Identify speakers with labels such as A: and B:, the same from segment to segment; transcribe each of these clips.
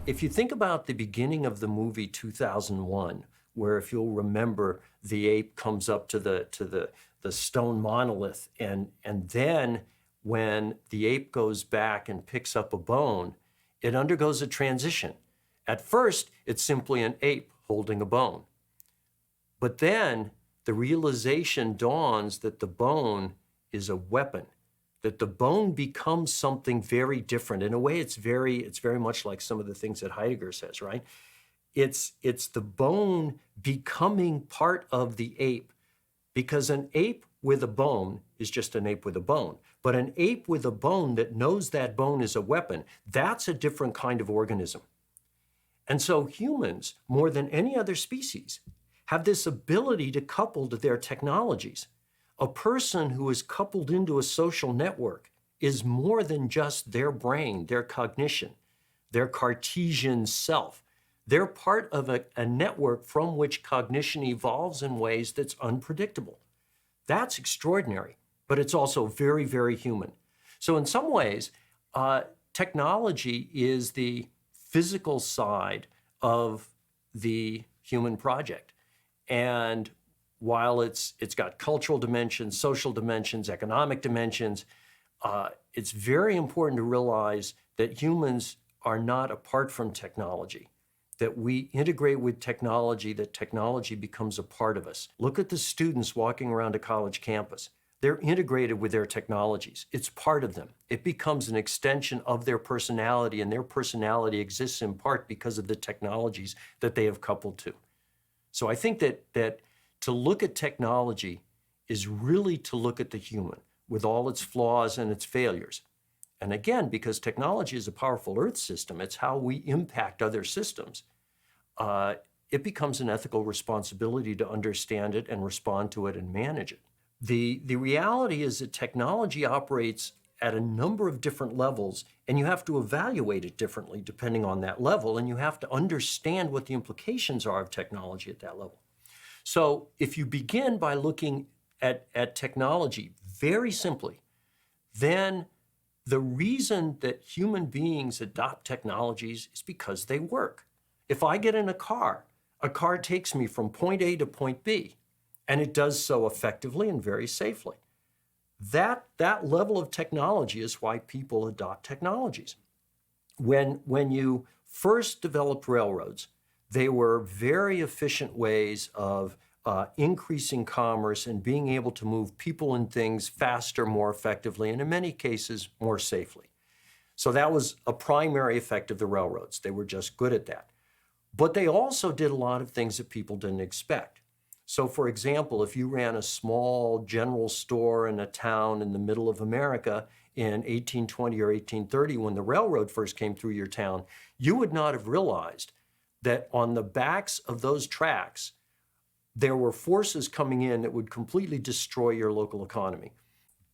A: If you think about the beginning of the movie 2001, where if you'll remember, the ape comes up to the stone monolith, and then when the ape goes back and picks up a bone, it undergoes a transition. At first, it's simply an ape holding a bone. But then the realization dawns that the bone is a weapon, that the bone becomes something very different. In a way, it's very much like some of the things that Heidegger says, right? It's the bone becoming part of the ape, because an ape with a bone is just an ape with a bone. But an ape with a bone that knows that bone is a weapon, that's a different kind of organism. And so humans, more than any other species, have this ability to couple to their technologies. A person who is coupled into a social network is more than just their brain, their cognition, their Cartesian self. They're part of a network from which cognition evolves in ways that's unpredictable. That's extraordinary, but it's also very, very human. So in some ways, technology is the physical side of the human project. And while it's got cultural dimensions, social dimensions, economic dimensions, it's very important to realize that humans are not apart from technology, that we integrate with technology, that technology becomes a part of us. Look at the students walking around a college campus. They're integrated with their technologies. It's part of them. It becomes an extension of their personality, and their personality exists in part because of the technologies that they have coupled to. So I think that to look at technology is really to look at the human with all its flaws and its failures. And again, because technology is a powerful Earth system, it's how we impact other systems. It becomes an ethical responsibility to understand it and respond to it and manage it. The reality is that technology operates at a number of different levels, and you have to evaluate it differently depending on that level, and you have to understand what the implications are of technology at that level. So if you begin by looking at technology very simply, then the reason that human beings adopt technologies is because they work. If I get in a car takes me from point A to point B, and it does so effectively and very safely. That level of technology is why people adopt technologies. When you first developed railroads, they were very efficient ways of increasing commerce and being able to move people and things faster, more effectively, and in many cases, more safely. So that was a primary effect of the railroads. They were just good at that. But they also did a lot of things that people didn't expect. So for example, if you ran a small general store in a town in the middle of America in 1820 or 1830, when the railroad first came through your town, you would not have realized that on the backs of those tracks, there were forces coming in that would completely destroy your local economy.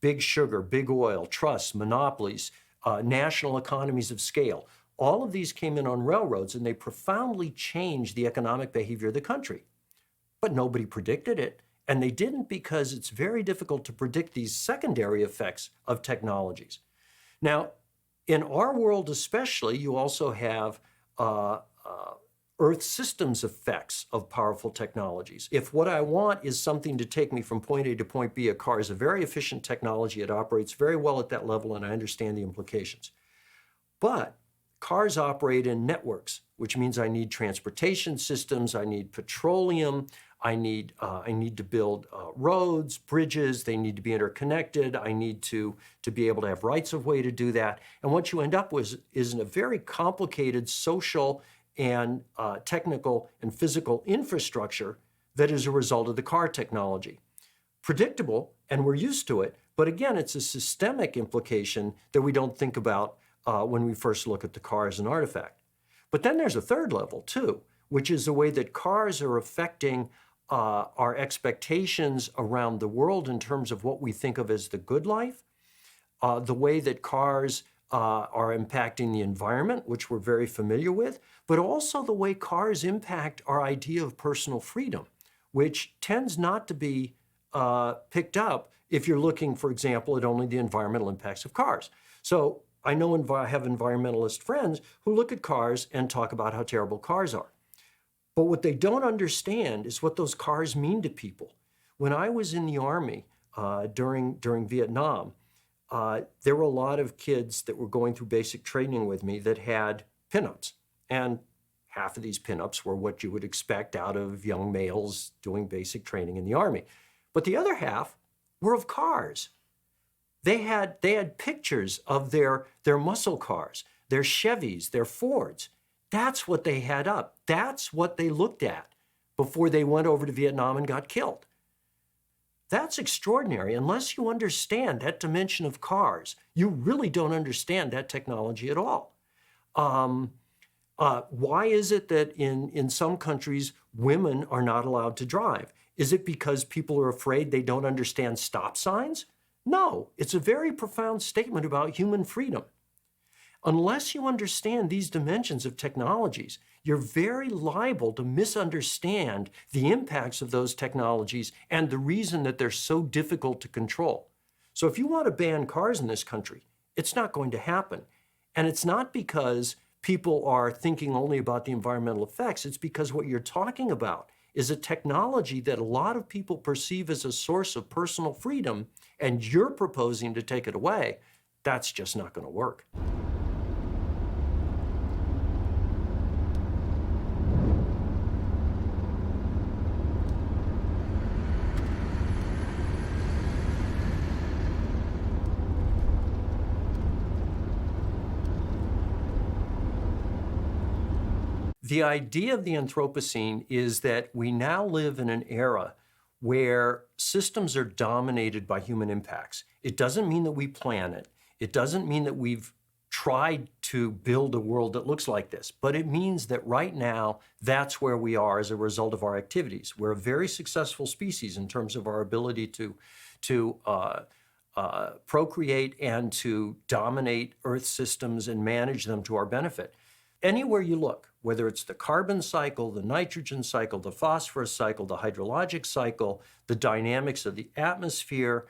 A: Big sugar, big oil, trusts, monopolies, national economies of scale. All of these came in on railroads, and they profoundly changed the economic behavior of the country. But nobody predicted it, and they didn't because it's very difficult to predict these secondary effects of technologies. Now, in our world especially, you also have Earth systems effects of powerful technologies. If what I want is something to take me from point A to point B, a car is a very efficient technology. It operates very well at that level, and I understand the implications. But cars operate in networks, which means I need transportation systems, I need petroleum, I need to build roads, bridges, they need to be interconnected, I need to be able to have rights of way to do that. And what you end up with is a very complicated social and technical and physical infrastructure that is a result of the car technology. Predictable, and we're used to it, but again, it's a systemic implication that we don't think about when we first look at the car as an artifact. But then there's a third level too, which is the way that cars are affecting our expectations around the world in terms of what we think of as the good life, the way that cars are impacting the environment, which we're very familiar with, but also the way cars impact our idea of personal freedom, which tends not to be picked up if you're looking, for example, at only the environmental impacts of cars. So I know I have environmentalist friends who look at cars and talk about how terrible cars are. But what they don't understand is what those cars mean to people. When I was in the Army during Vietnam, there were a lot of kids that were going through basic training with me that had pinups. And half of these pinups were what you would expect out of young males doing basic training in the Army. But the other half were of cars. They had pictures of their muscle cars, their Chevys, their Fords. That's what they had up. That's what they looked at before they went over to Vietnam and got killed. That's extraordinary. Unless you understand that dimension of cars, you really don't understand that technology at all. Why is it that in some countries, women are not allowed to drive? Is it because people are afraid they don't understand stop signs? No, it's a very profound statement about human freedom. Unless you understand these dimensions of technologies, you're very liable to misunderstand the impacts of those technologies and the reason that they're so difficult to control. So if you want to ban cars in this country, it's not going to happen. And it's not because people are thinking only about the environmental effects. It's because what you're talking about is a technology that a lot of people perceive as a source of personal freedom, and you're proposing to take it away. That's just not going to work. The idea of the Anthropocene is that we now live in an era where systems are dominated by human impacts. It doesn't mean that we plan it. It doesn't mean that we've tried to build a world that looks like this, but it means that right now, that's where we are as a result of our activities. We're a very successful species in terms of our ability to procreate and to dominate Earth systems and manage them to our benefit. Anywhere you look, whether it's the carbon cycle, the nitrogen cycle, the phosphorus cycle, the hydrologic cycle, the dynamics of the atmosphere,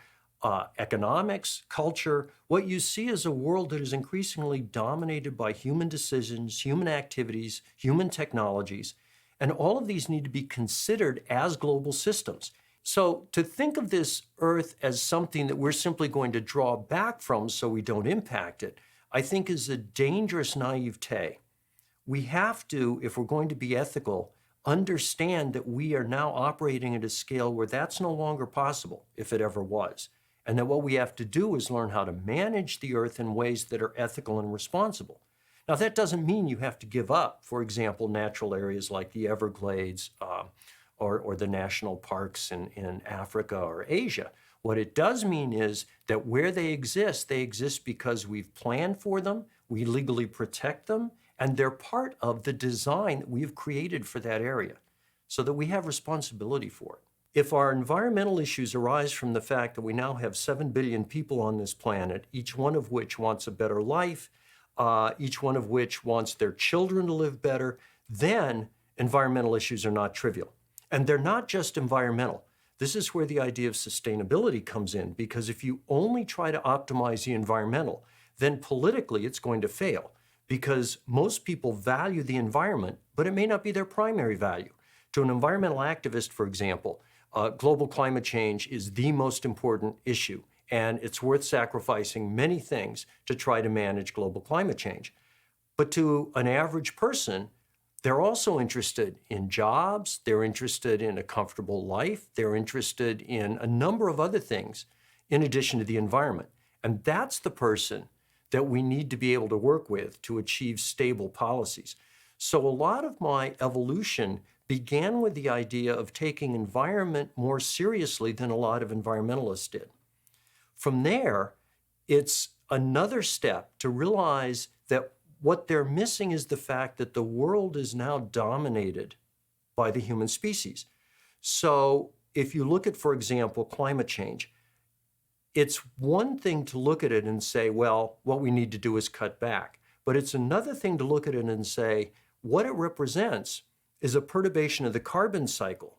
A: economics, culture, what you see is a world that is increasingly dominated by human decisions, human activities, human technologies, and all of these need to be considered as global systems. So to think of this Earth as something that we're simply going to draw back from so we don't impact it, I think is a dangerous naivete. We have to, if we're going to be ethical, understand that we are now operating at a scale where that's no longer possible, if it ever was. And that what we have to do is learn how to manage the Earth in ways that are ethical and responsible. Now, that doesn't mean you have to give up, for example, natural areas like the Everglades or the national parks in Africa or Asia. What it does mean is that where they exist because we've planned for them, we legally protect them, and they're part of the design that we've created for that area so that we have responsibility for it. If our environmental issues arise from the fact that we now have 7 billion people on this planet, each one of which wants a better life, each one of which wants their children to live better, then environmental issues are not trivial. And they're not just environmental. This is where the idea of sustainability comes in, because if you only try to optimize the environmental, then politically it's going to fail, because most people value the environment, but it may not be their primary value. To an environmental activist, for example, global climate change is the most important issue, and it's worth sacrificing many things to try to manage global climate change. But to an average person, they're also interested in jobs, they're interested in a comfortable life, they're interested in a number of other things in addition to the environment. And that's the person that we need to be able to work with to achieve stable policies. So a lot of my evolution began with the idea of taking environment more seriously than a lot of environmentalists did. From there, it's another step to realize that what they're missing is the fact that the world is now dominated by the human species. So if you look at, for example, climate change, it's one thing to look at it and say, well, what we need to do is cut back. But it's another thing to look at it and say, what it represents is a perturbation of the carbon cycle.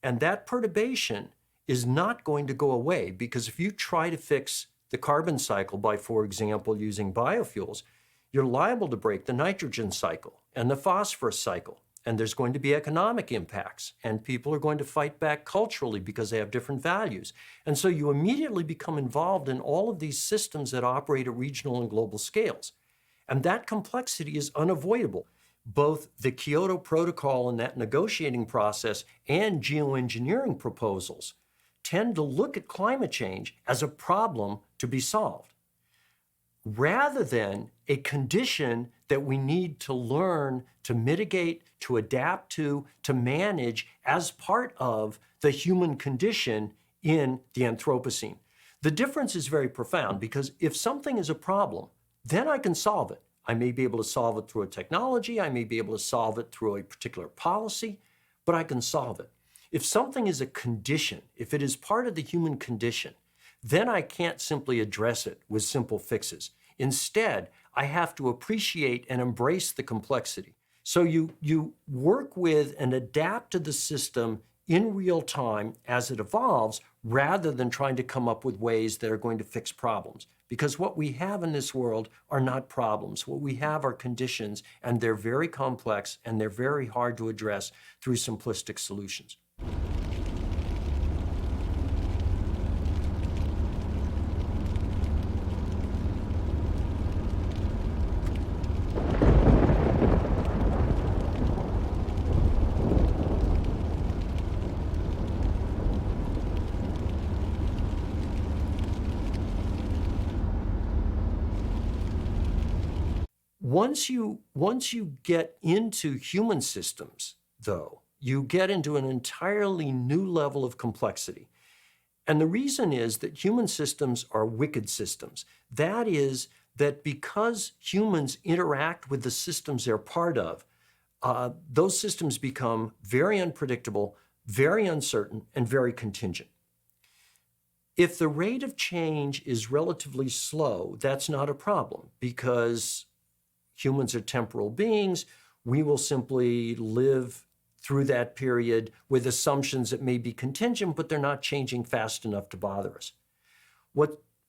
A: And that perturbation is not going to go away, because if you try to fix the carbon cycle by, for example, using biofuels, you're liable to break the nitrogen cycle and the phosphorus cycle. And there's going to be economic impacts, and people are going to fight back culturally because they have different values. And so you immediately become involved in all of these systems that operate at regional and global scales. And that complexity is unavoidable. Both the Kyoto Protocol and that negotiating process and geoengineering proposals tend to look at climate change as a problem to be solved, rather than a condition that we need to learn to mitigate, to adapt to manage as part of the human condition in the Anthropocene. The difference is very profound, because if something is a problem, then I can solve it. I may be able to solve it through a technology, I may be able to solve it through a particular policy, but I can solve it. If something is a condition, if it is part of the human condition, then I can't simply address it with simple fixes. Instead, I have to appreciate and embrace the complexity. So you work with and adapt to the system in real time as it evolves, rather than trying to come up with ways that are going to fix problems. Because what we have in this world are not problems. What we have are conditions, and they're very complex, and they're very hard to address through simplistic solutions. Once you get into human systems, though, you get into an entirely new level of complexity. And the reason is that human systems are wicked systems. That is, that because humans interact with the systems they're part of, those systems become very unpredictable, very uncertain, and very contingent. If the rate of change is relatively slow, that's not a problem, because humans are temporal beings. We will simply live through that period with assumptions that may be contingent, but they're not changing fast enough to bother us.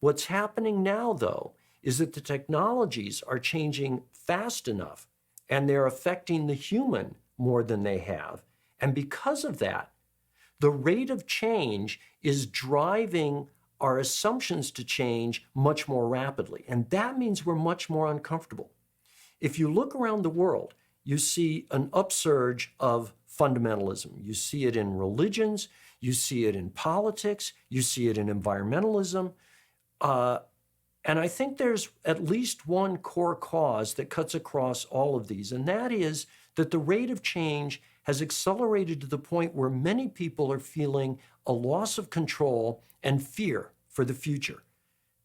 A: What's happening now, though, is that the technologies are changing fast enough, and they're affecting the human more than they have. And because of that, the rate of change is driving our assumptions to change much more rapidly. And that means we're much more uncomfortable. If you look around the world, you see an upsurge of fundamentalism. You see it in religions, you see it in politics, you see it in environmentalism. And I think there's at least one core cause that cuts across all of these, and that is that the rate of change has accelerated to the point where many people are feeling a loss of control and fear for the future.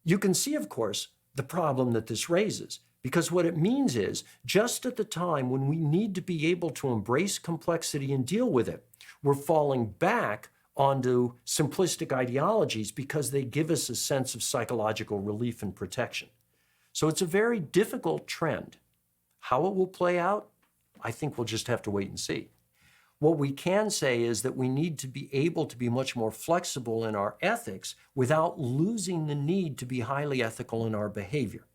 A: You can see, of course, the problem that this raises, because what it means is, just at the time when we need to be able to embrace complexity and deal with it, we're falling back onto simplistic ideologies because they give us a sense of psychological relief and protection. So it's a very difficult trend. How it will play out, I think we'll just have to wait and see. What we can say is that we need to be able to be much more flexible in our ethics without losing the need to be highly ethical in our behavior.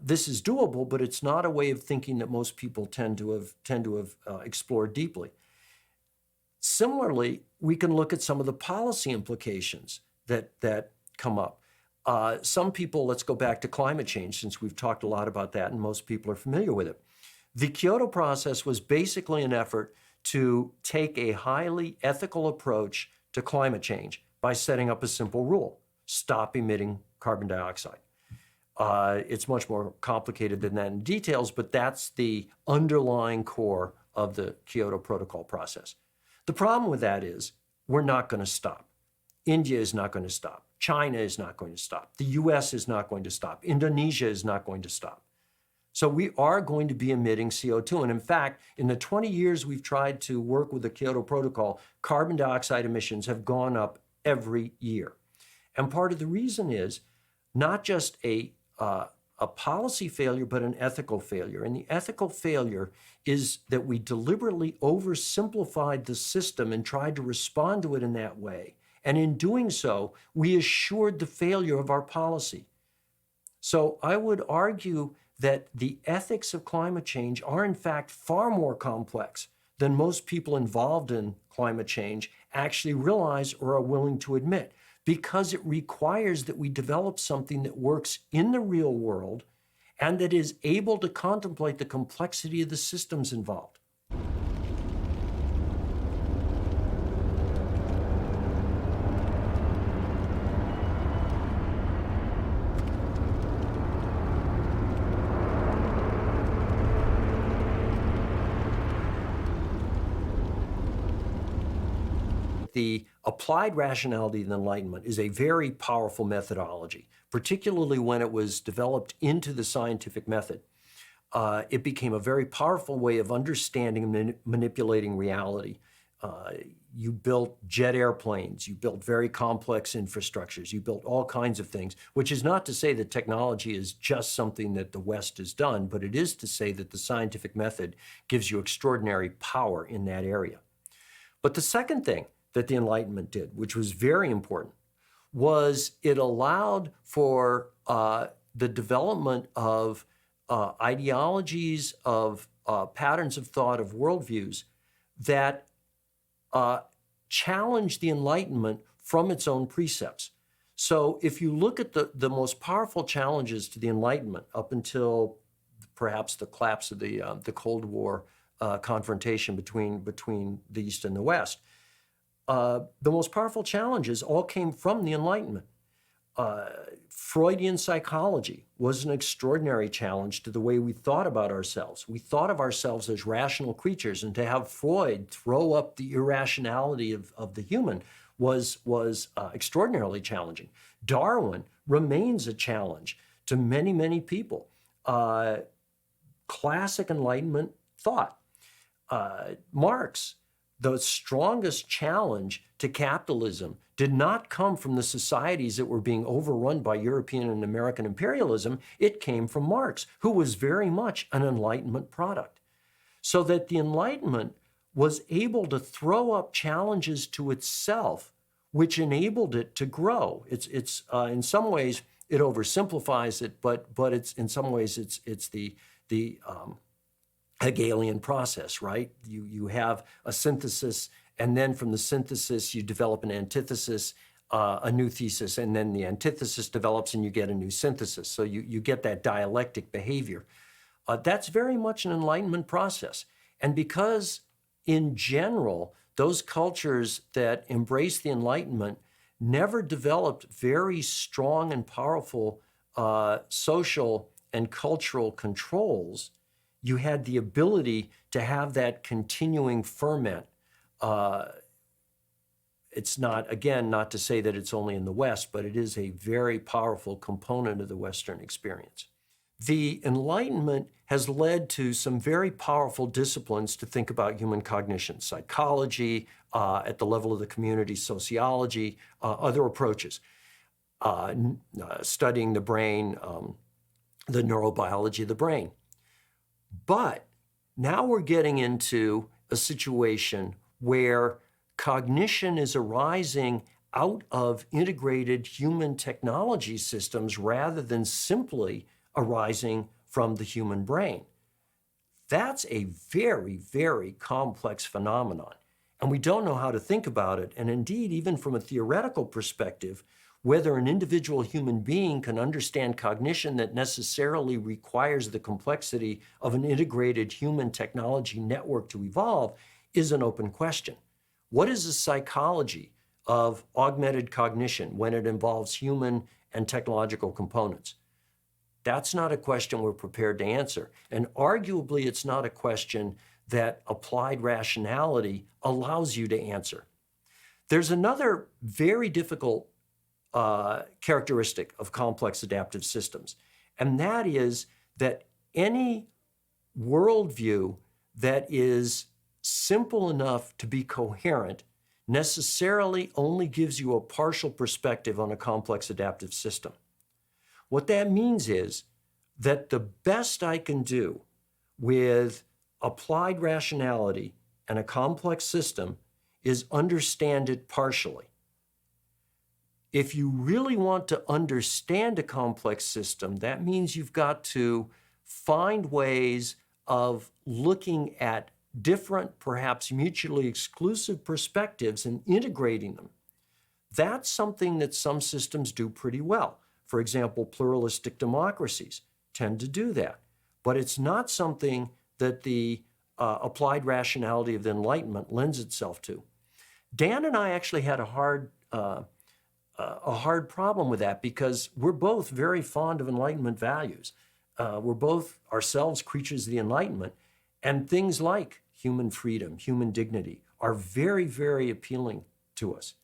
A: This is doable, but it's not a way of thinking that most people tend to have explored deeply. Similarly, we can look at some of the policy implications that come up. Some people, let's go back to climate change, since we've talked a lot about that and most people are familiar with it. The Kyoto process was basically an effort to take a highly ethical approach to climate change by setting up a simple rule: stop emitting carbon dioxide. It's much more complicated than that in details, but that's the underlying core of the Kyoto Protocol process. The problem with that is we're not going to stop. India is not going to stop. China is not going to stop. The US is not going to stop. Indonesia is not going to stop. So we are going to be emitting CO2. And in fact, in the 20 years we've tried to work with the Kyoto Protocol, carbon dioxide emissions have gone up every year. And part of the reason is not just a policy failure, but an ethical failure. And the ethical failure is that we deliberately oversimplified the system and tried to respond to it in that way. And in doing so, we assured the failure of our policy. So I would argue that the ethics of climate change are in fact far more complex than most people involved in climate change actually realize or are willing to admit, because it requires that we develop something that works in the real world and that is able to contemplate the complexity of the systems involved. The applied rationality of the Enlightenment is a very powerful methodology, particularly when it was developed into the scientific method. It became a very powerful way of understanding and manipulating reality. You built jet airplanes, you built very complex infrastructures, you built all kinds of things, which is not to say that technology is just something that the West has done, but it is to say that the scientific method gives you extraordinary power in that area. But the second thing that the Enlightenment did, which was very important, was it allowed for the development of ideologies, of patterns of thought, of worldviews that challenge the Enlightenment from its own precepts. So if you look at the most powerful challenges to the Enlightenment up until perhaps the collapse of the Cold War confrontation between the East and the West, the most powerful challenges all came from the Enlightenment. Freudian psychology was an extraordinary challenge to the way we thought about ourselves. We thought of ourselves as rational creatures, and to have Freud throw up the irrationality of the human was extraordinarily challenging. Darwin remains a challenge to many, many people. Classic Enlightenment thought. Marx, the strongest challenge to capitalism did not come from the societies that were being overrun by European and American imperialism. It came from Marx, who was very much an Enlightenment product. So that the Enlightenment was able to throw up challenges to itself, which enabled it to grow. It's in some ways it oversimplifies it, but it's in some ways it's the Hegelian process, right? You have a synthesis, and then from the synthesis you develop an antithesis, a new thesis, and then the antithesis develops and you get a new synthesis. So you get that dialectic behavior. That's very much an Enlightenment process. And because in general, those cultures that embrace the Enlightenment never developed very strong and powerful social and cultural controls, you had the ability to have that continuing ferment. It's not, again, not to say that it's only in the West, but it is a very powerful component of the Western experience. The Enlightenment has led to some very powerful disciplines to think about human cognition: psychology, at the level of the community, sociology, other approaches, studying the brain, the neurobiology of the brain. But now we're getting into a situation where cognition is arising out of integrated human technology systems rather than simply arising from the human brain. That's a very, very complex phenomenon, and we don't know how to think about it. And indeed, even from a theoretical perspective, whether an individual human being can understand cognition that necessarily requires the complexity of an integrated human technology network to evolve is an open question. What is the psychology of augmented cognition when it involves human and technological components? That's not a question we're prepared to answer. And arguably, it's not a question that applied rationality allows you to answer. There's another very difficult characteristic of complex adaptive systems, and that is that any worldview that is simple enough to be coherent necessarily only gives you a partial perspective on a complex adaptive system. What that means is that the best I can do with applied rationality and a complex system is understand it partially. If you really want to understand a complex system, that means you've got to find ways of looking at different, perhaps mutually exclusive perspectives and integrating them. That's something that some systems do pretty well. For example, pluralistic democracies tend to do that. But it's not something that the applied rationality of the Enlightenment lends itself to. Dan and I actually had a hard problem with that because we're both very fond of Enlightenment values. We're both ourselves creatures of the Enlightenment, and things like human freedom, human dignity are very, very appealing to us.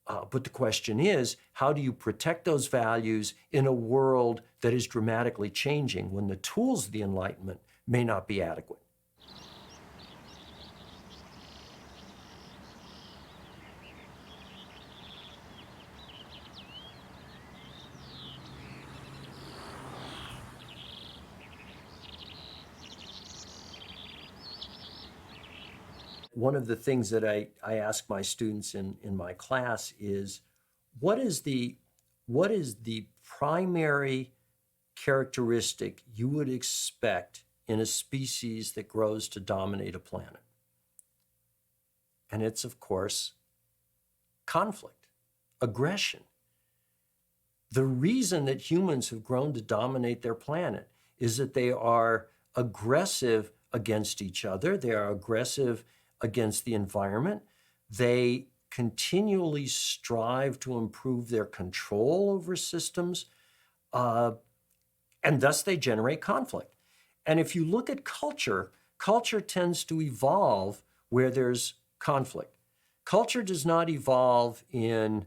A: But the question is, how do you protect those values in a world that is dramatically changing when the tools of the Enlightenment may not be adequate? One of the things that I ask my students in my class is, what is the primary characteristic you would expect in a species that grows to dominate a planet? And it's, of course, conflict, aggression. The reason that humans have grown to dominate their planet is that they are aggressive against each other. They are aggressive against the environment. They continually strive to improve their control over systems, and thus they generate conflict. And if you look at culture, culture tends to evolve where there's conflict. Culture does not evolve in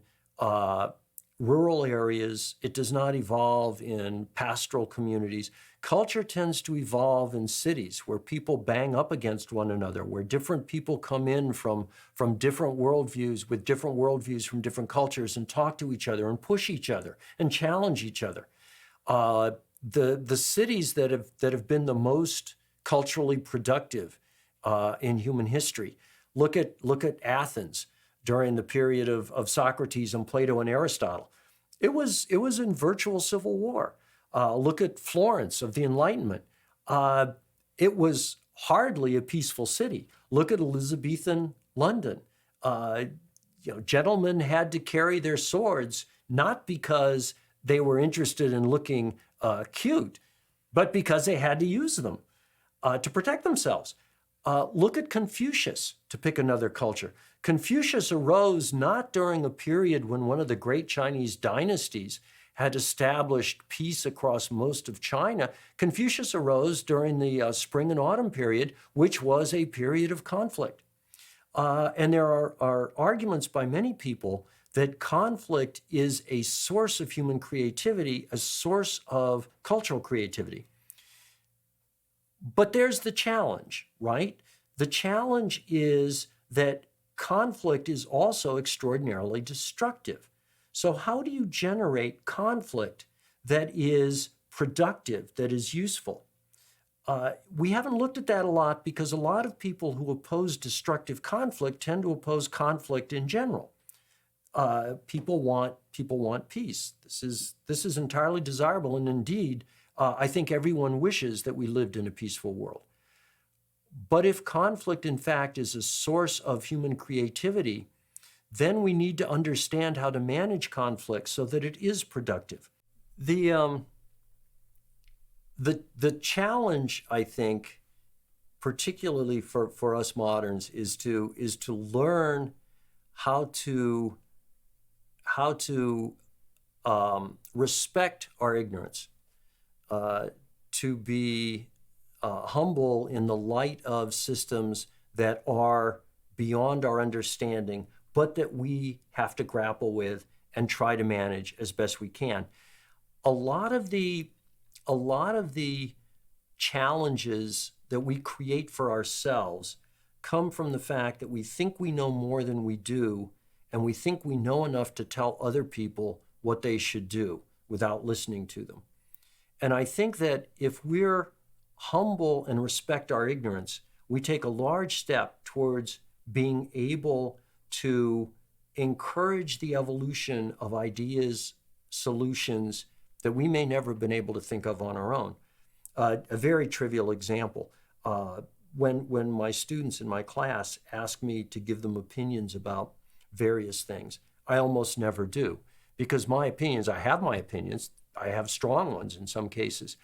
A: rural areas. It does not evolve in pastoral communities. Culture tends to evolve in cities where people bang up against one another, where different people come in from different worldviews, with different worldviews from different cultures, and talk to each other and push each other and challenge each other. The cities that have been the most culturally productive in human history. Look at Athens during the period of Socrates and Plato and Aristotle. It was in virtual civil war. Look at Florence of the Enlightenment. It was hardly a peaceful city. Look at Elizabethan London. Gentlemen had to carry their swords not because they were interested in looking cute, but because they had to use them to protect themselves. Look at Confucius, to pick another culture. Confucius arose not during a period when one of the great Chinese dynasties had established peace across most of China. Confucius arose during the spring and autumn period, which was a period of conflict. And there are arguments by many people that conflict is a source of human creativity, a source of cultural creativity. But there's the challenge, right? The challenge is that conflict is also extraordinarily destructive. So how do you generate conflict that is productive, that is useful? We haven't looked at that a lot because a lot of people who oppose destructive conflict tend to oppose conflict in general. People want peace. This is entirely desirable, and indeed, I think everyone wishes that we lived in a peaceful world. But if conflict, in fact, is a source of human creativity, then we need to understand how to manage conflict so that it is productive. The challenge, I think, particularly for us moderns, is to learn how to respect our ignorance, to be humble in the light of systems that are beyond our understanding, but that we have to grapple with and try to manage as best we can. A lot of the challenges that we create for ourselves come from the fact that we think we know more than we do, and we think we know enough to tell other people what they should do without listening to them. And I think that if we're humble and respect our ignorance, we take a large step towards being able to encourage the evolution of ideas, solutions that we may never have been able to think of on our own. A very trivial example. When my students in my class ask me to give them opinions about various things, I almost never do, because my opinions, I have my opinions, I have strong ones in some cases,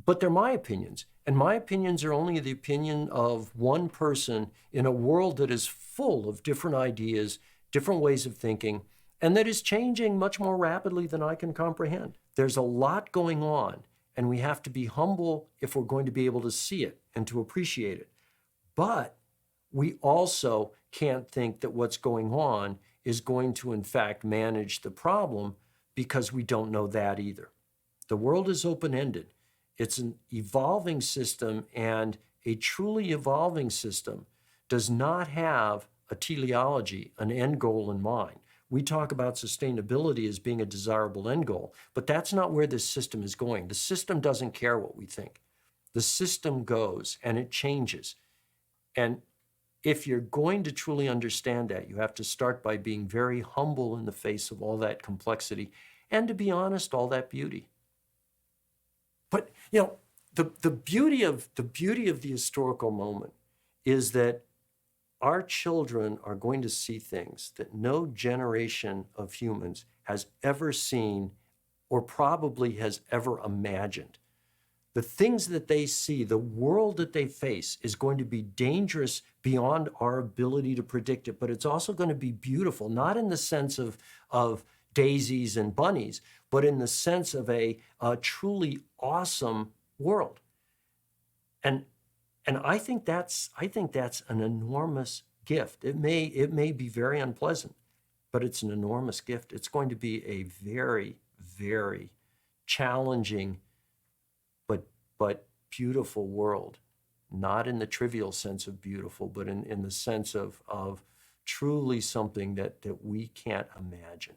A: but they're my opinions. And my opinions are only the opinion of one person in a world that is full of different ideas, different ways of thinking, and that is changing much more rapidly than I can comprehend. There's a lot going on, and we have to be humble if we're going to be able to see it and to appreciate it. But we also can't think that what's going on is going to, in fact, manage the problem, because we don't know that either. The world is open-ended. It's an evolving system, and a truly evolving system does not have a teleology, an end goal in mind. We talk about sustainability as being a desirable end goal, but that's not where this system is going. The system doesn't care what we think. The system goes and it changes. And if you're going to truly understand that, you have to start by being very humble in the face of all that complexity and, to be honest, all that beauty. But the beauty of the historical moment is that our children are going to see things that no generation of humans has ever seen or probably has ever imagined. The things that they see, the world that they face, is going to be dangerous beyond our ability to predict it, but it's also going to be beautiful, not in the sense of daisies and bunnies, but in the sense of a truly awesome world. And I think that's an enormous gift. It may be very unpleasant, but it's an enormous gift. It's going to be a very, very challenging but beautiful world, not in the trivial sense of beautiful, but in the sense of truly something that we can't imagine.